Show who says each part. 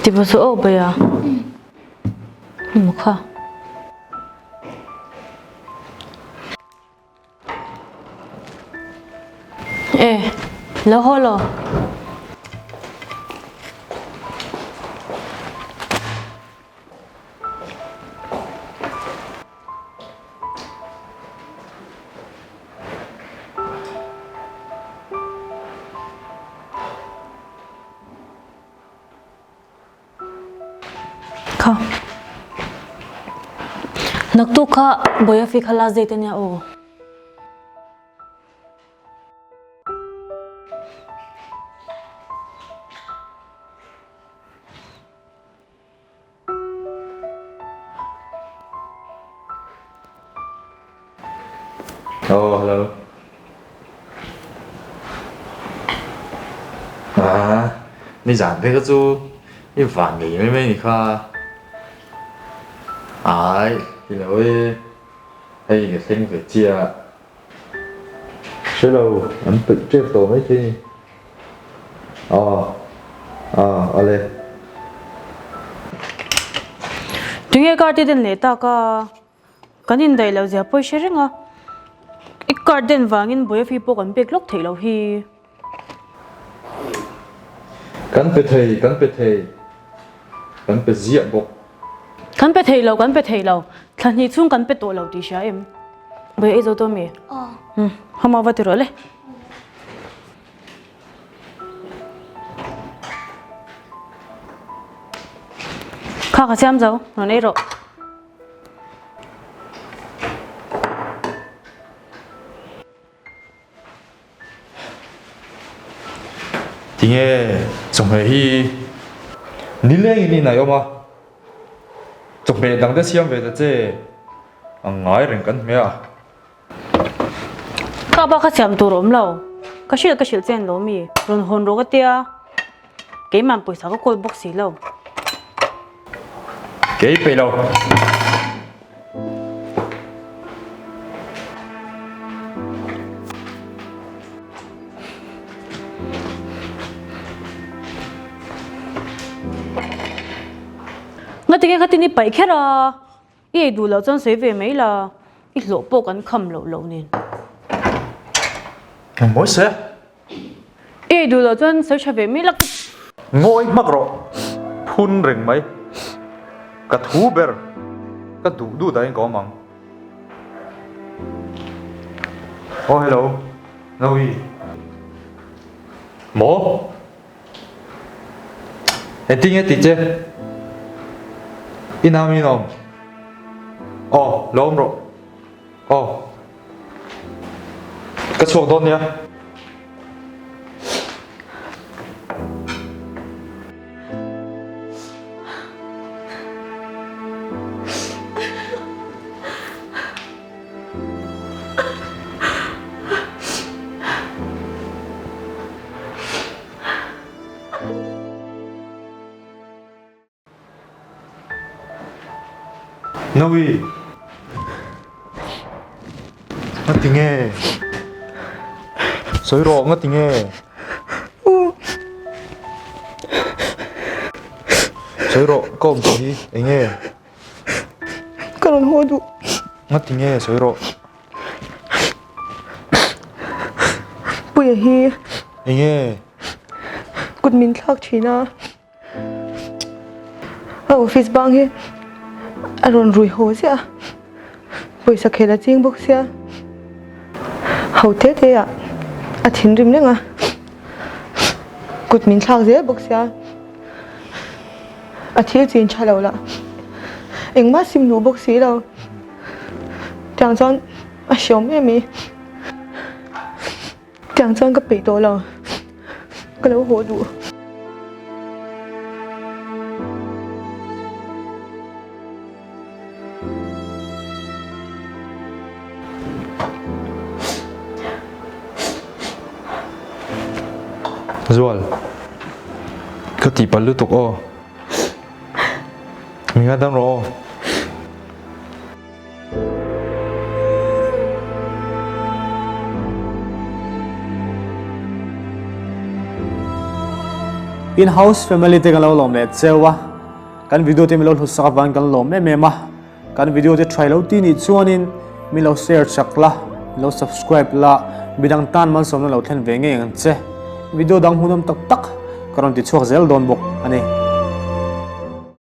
Speaker 1: thì bữa số bây giờ một kha ê lâu hồi rồi kha nak tu kha boya fi khalas dete nya o
Speaker 2: Oh, hello. À, 你染这个猪一反你妹妹你看，哎，你来喂，哎，个生个鸡啊，是喽，俺不这多没听，哦，啊，好嘞，
Speaker 1: Tunge garden leta ka kanin dai lo ja poi sheringa ik garden wangin boya fi po kan pek lok thailo hi
Speaker 2: cắn bê diệp bốc,
Speaker 1: kan pe thailo thani chung kan pe to lo ti sha em boya ezo to me hama wa ti ro le kha ka cham jaw no nei ro
Speaker 2: tiếng nghe trong hệ hi, đi lên đi này mà, trong hệ đang để xem về đó chứ, anh nói rằng cần咩à?
Speaker 1: ka ba ka cham tu rom lo ka shil chen lo mi ron hon ro ka tia ke man poisa ka kol box si lo
Speaker 2: Cái bê lâu,
Speaker 1: nga tinge khatini pai khera e du lo chon sei ve mai la I lo po kan kham lo lo nin
Speaker 2: mỗi xe,
Speaker 1: e du lo chon sei cha ve mai la
Speaker 2: ngồi mắc rồi, phun rừng mấy, cả thú bèr, cả đủ đấy có măng. Oh hello, Noe. Mo? Eting chứ? Inami nom. Oh, lom rồi. Oh. Cái chuột đó nha. Noe. Ngắt tiếng nghe. Sôi rõ ngắt tiếng nghe. Sôi rõ có một gì anh nghe.
Speaker 3: Karon hodu.
Speaker 2: Ngắt tiếng nghe sôi rõ.
Speaker 3: Puya hi.
Speaker 2: Anh nghe.
Speaker 3: Good min thak china. Office bang hi. Aron rui ho sia. Poisa khela ching bok sia. Hau te ya. A thin rim lenga. Good min thak je bok sia. A thil chin chalo la. Engma sim nu bok si lo. Tiang chon a xiom mi. Tiang chon ka pe to lo. Ka lo ho du.
Speaker 2: Zual. Ketipan lu tuk oh. Mingadang ro.
Speaker 4: in-house family te kan lo lom le chewa kan video te mi lo hlusak van kan lom me ma kan video te try lo ti ni chuanin mi lo share chakla lo subscribe la bidang tan man som lo thlen ve nge ang che video dang hunam tak tak karon ti chuak zel don bok ani